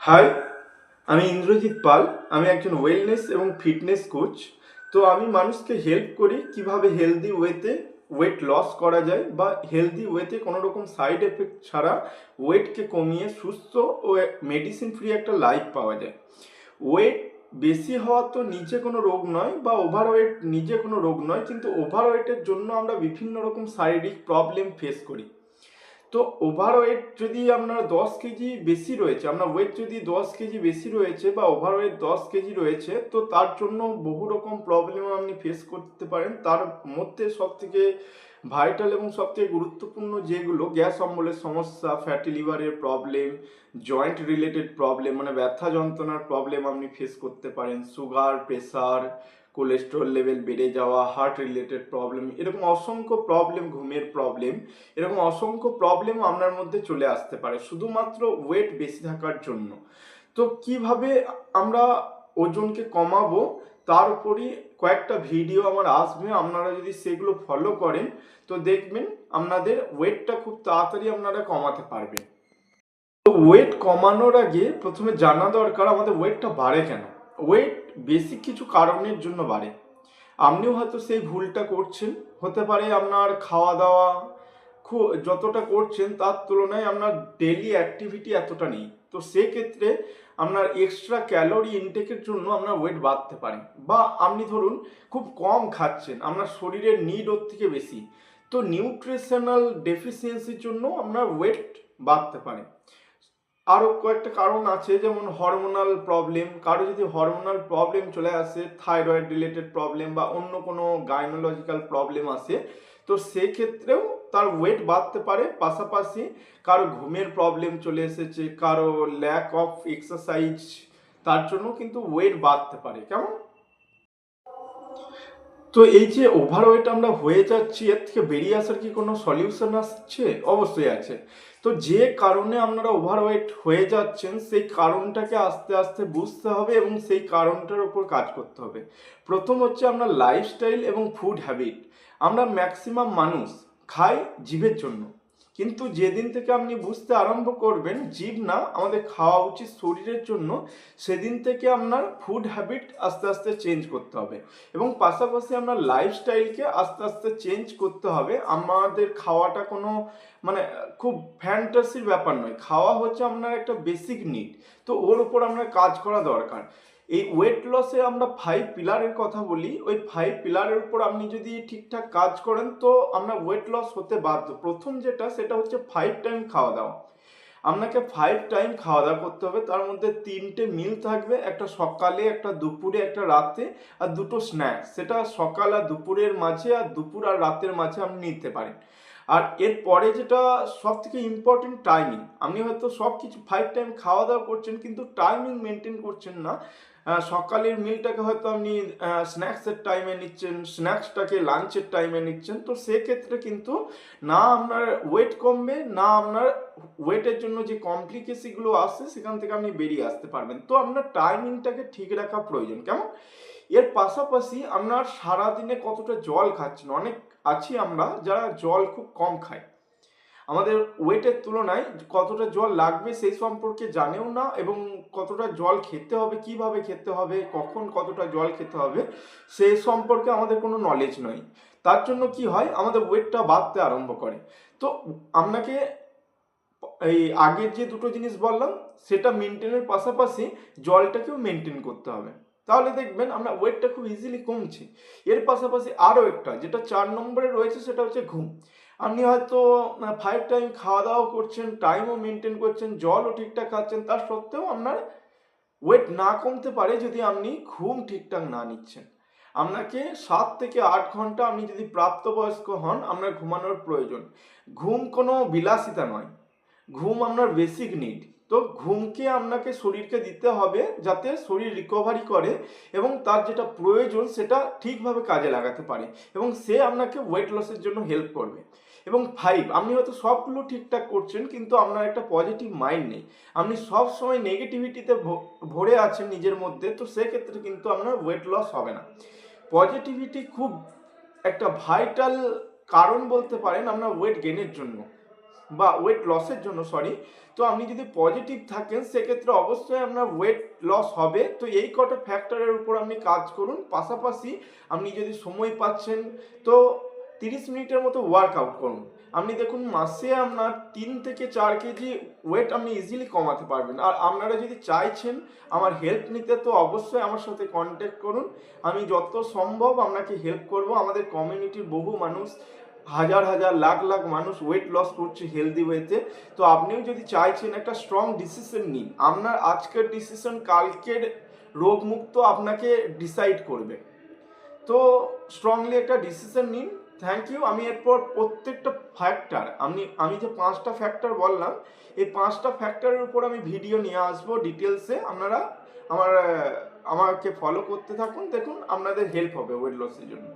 High, আমি ইন্দ্রজিৎ পাল। আমি একজন ওয়েলনেস এবং ফিটনেস কোচ। তো আমি মানুষকে হেল্প করি কিভাবে হেলদি ওয়েতে ওয়েট লস করা যায় বা হেলদি ওয়েতে কোনো রকম সাইড এফেক্ট ছাড়া ওয়েটকে কমিয়ে সুস্থ ও মেডিসিন ফ্রি একটা লাইফ পাওয়া যায়। ওয়েট বেশি হওয়া তো নিজে কোনো রোগ নয় বা ওভারওয়েট নিজে কোনো রোগ নয়, কিন্তু ওভারওয়েটের জন্য আমরা বিভিন্ন রকম শারীরিক প্রবলেম ফেস করি। তো ওভারওয়েট যদি আপনার 10 কেজি বেশি রয়েছে, আপনার ওয়েট যদি 10 কেজি বেশি রয়েছে বা ওভারওয়েট 10 কেজি রয়েছে, তো তার জন্য বহু রকম প্রবলেম আপনি ফেস করতে পারেন। তার মধ্যে সবথেকে ভাইটাল এবং সবথেকে গুরুত্বপূর্ণ যেগুলো, গ্যাস অম্বলের সমস্যা, ফ্যাটি লিভারের প্রবলেম, জয়েন্ট রিলেটেড প্রবলেম মানে ব্যথা যন্ত্রণার প্রবলেম আপনি ফেস করতে পারেন, সুগার, প্রেসার, কোলেস্ট্রল লেভেল বেড়ে যাওয়া, হার্ট রিলেটেড প্রবলেম, এরকম অসংখ্য প্রবলেম, ঘুমের প্রবলেম, এরকম অসংখ্য প্রবলেম আপনার মধ্যে চলে আসতে পারে শুধুমাত্র ওয়েট বেশি থাকার জন্য। তো কিভাবে আমরা ওজনকে কমাবো, তার উপরই কয়েকটা ভিডিও আমার আসবে। আপনারা যদি সেগুলো ফলো করেন তো দেখবেন আপনাদের ওয়েটটা খুব তাড়াতাড়ি আপনারা কমাতে পারবেন। তো ওয়েট কমানোর আগে প্রথমে জানা দরকার আমাদের ওয়েটটা বাড়ে কেন। ওয়েট বেসিক কিছু কারণের জন্য বাড়ে। আপনিও হয়তো সেই ভুলটা করছেন। হতে পারে আপনার খাওয়া দাওয়া যতটা করছেন তার তুলনায় আপনার ডেলি অ্যাক্টিভিটি এতটা নেই। তো সেক্ষেত্রে আপনার এক্সট্রা ক্যালোরি ইনটেকের জন্য আপনার ওয়েট বাড়তে পারে। বা আপনি ধরুন খুব কম খাচ্ছেন, আপনার শরীরের নিড ওর থেকে বেশি, তো নিউট্রিশনাল ডেফিসিয়েন্সির জন্য আপনার ওয়েট বাড়তে পারে। আরও কয়েকটা কারণ আছে, যেমন হরমোনাল প্রবলেম। কারো যদি হরমোনাল প্রবলেম চলে আসে, থাইরয়েড রিলেটেড প্রবলেম বা অন্য কোনো গাইনোলজিক্যাল প্রবলেম আসে, তো সেক্ষেত্রেও তার ওয়েট বাড়তে পারে। পাশাপাশি কারো ঘুমের প্রবলেম চলে এসেছে, কারো ল্যাক অফ এক্সারসাইজ, তার জন্য কিন্তু ওয়েট বাড়তে পারে। কেমন? তো এই যে ওভারওয়েট আমরা হয়ে যাচ্ছি, এর থেকে বেরিয়ে আসার কি কোনো সলিউশন আসছে? অবশ্যই আছে। তো যে কারণে আপনারা ওভারওয়েট হয়ে যাচ্ছেন সেই কারণটাকে আস্তে আস্তে বুঝতে হবে এবং সেই কারণটার উপর কাজ করতে হবে। প্রথম হচ্ছে আপনার লাইফস্টাইল এবং ফুড হ্যাবিট। আমরা ম্যাক্সিমাম মানুষ খাই জিভের জন্য, কিন্তু যেদিন থেকে আপনি বুঝতে আরম্ভ করবেন জিভ না, আমাদের খাওয়া উচিত শরীরের জন্য, সেদিন থেকে আপনার ফুড হ্যাবিট আস্তে আস্তে চেঞ্জ করতে হবে এবং পাশাপাশি আপনার লাইফস্টাইলকে আস্তে আস্তে চেঞ্জ করতে হবে। আমাদের খাওয়াটা কোনো মানে খুব ফ্যান্টাসির ব্যাপার নয়, খাওয়া হচ্ছে আপনার একটা বেসিক নিড। তো ওর উপর আপনার কাজ করা দরকার। এই ওয়েট লসে আমরা 5 পিলারের কথা বলি, ওই 5 পিলারের উপর আপনি যদি ঠিকঠাক কাজ করেন তো আপনার ওয়েট লস হতে বাধ্য। প্রথম যেটা, সেটা হচ্ছে 5 টাইম খাওয়া দাওয়া। আপনাকে 5 টাইম খাওয়া দাওয়া করতে হবে, তার মধ্যে 3টে মিল থাকবে, একটা সকালে, একটা দুপুরে, একটা রাতে, আর 2টো স্ন্যাক্স। সেটা সকাল আর দুপুরের মাঝে আর দুপুর আর রাতের মাঝে আপনি নিতে পারেন। আর এরপরে যেটা সব থেকে ইম্পর্টেন্ট, টাইমিং। আপনি হয়তো সব কিছু 5 টাইম খাওয়া দাওয়া করছেন কিন্তু টাইমিং মেনটেন করছেন না। সকালের মিলটাকে হয়তো আপনি স্ন্যাক্সের টাইমে নিচ্ছেন, স্ন্যাক্সটাকে লাঞ্চের টাইমে নিচ্ছেন, তো সেক্ষেত্রে কিন্তু না আপনার ওয়েট কমবে, না আপনার ওয়েটের জন্য যে কমপ্লিকেশনগুলো আসছে সেখান থেকে আপনি বেরিয়ে আসতে পারবেন। তো আপনার টাইমিংটাকে ঠিক রাখা প্রয়োজন। কেমন? এর পাশাপাশি আপনার সারাদিনে কতটা জল খাচ্ছেন। অনেক আছি আমরা যারা জল খুব কম খায়, আমাদের ওয়েটের তুলনায় কতটা জল লাগবে সেই সম্পর্কে জানেও না, এবং কতটা জল খেতে হবে, কিভাবে খেতে হবে, কখন কতটা জল খেতে হবে সেই সম্পর্কে আমাদের কোনো নলেজ নয়। তার জন্য কি হয়, আমাদের ওয়েটটা বাড়তে আরম্ভ করে। তো আপনাকে এই আগের যে দুটো জিনিস বললাম সেটা মেনটেনের পাশাপাশি জলটাকেও মেনটেন করতে হবে, তাহলে দেখবেন আমরা ওয়েটটা খুব ইজিলি কমছে। এর পাশাপাশি আরও একটা যেটা 4 নম্বরে রয়েছে, সেটা হচ্ছে ঘুম। আপনি হয়তো 5 টাইম খাওয়া দাওয়া করছেন, টাইমও মেনটেন করছেন, জলও ঠিকঠাক খাচ্ছেন, তার সত্ত্বেও আপনার ওয়েট না কমতে পারে যদি আপনি ঘুম ঠিকঠাক না নিচ্ছেন। আপনাকে 7 থেকে 8 ঘন্টা, আপনি যদি প্রাপ্তবয়স্ক হন, আপনার ঘুমানোর প্রয়োজন। ঘুম কোনো বিলাসিতা নয়, ঘুম আপনার বেসিক নিড। তো ঘুমকে আপনাকে শরীরকে দিতে হবে যাতে শরীর রিকভারি করে এবং তার যেটা প্রয়োজন সেটা ঠিকভাবে কাজে লাগাতে পারে, এবং সে আপনাকে ওয়েট লসের জন্য হেল্প করবে। এবং 5, আপনি হয়তো সবগুলো ঠিকঠাক করছেন কিন্তু আপনার একটা পজিটিভ মাইন্ড নেই, আপনি সব সময় নেগেটিভিটিতে ভরে আছেন নিজের মধ্যে, তো সেক্ষেত্রে কিন্তু আপনার ওয়েট লস হবে না। পজিটিভিটি খুব একটা ভাইটাল কারণ বলতে পারেন আপনার ওয়েট গেনের জন্য। বা ওয়েট লসের জন্য সরি, তো আপনি যদি পজিটিভ থাকেন সেক্ষেত্রে অবশ্যই আপনার ওয়েট লস হবে। তো এই কটা ফ্যাক্টরের উপর আপনি কাজ করুন। পাশাপাশি আপনি যদি সময় পাচ্ছেন তো 30 মিনিটের মতো ওয়ার্কআউট করুন। আপনি দেখুন মাসে আপনার 3 থেকে 4 কেজি ওয়েট আপনি ইজিলি কমাতে পারবেন। আর আপনারা যদি চাইছেন আমার হেল্প নিতে তো অবশ্যই আমার সাথে কন্ট্যাক্ট করুন। আমি যত সম্ভব আপনাকে হেল্প করব। আমাদের কমিউনিটির বহু মানুষ, হাজার হাজার লাখ লাখ মানুষ ওয়েট লস করছে হেলদি ওয়েতে। তো আপনিও যদি চাইছেন একটা স্ট্রং ডিসিশন নিন, আপনার আজকের ডিসিশন কালকের রোগমুক্ত আপনাকে ডিসাইড করবে। তো স্ট্রংলি একটা ডিসিশন নিন। Thank you. আমি এরপর প্রত্যেকটা ফ্যাক্টর আমি যে 5টা ফ্যাক্টর বললাম, এই 5টা ফ্যাক্টরের উপর আমি ভিডিও নিয়ে আসবো ডিটেলসে। আপনারা আমাকে ফলো করতে থাকুন, দেখুন আপনাদের হেল্প হবে ওয়েট লসের জন্য।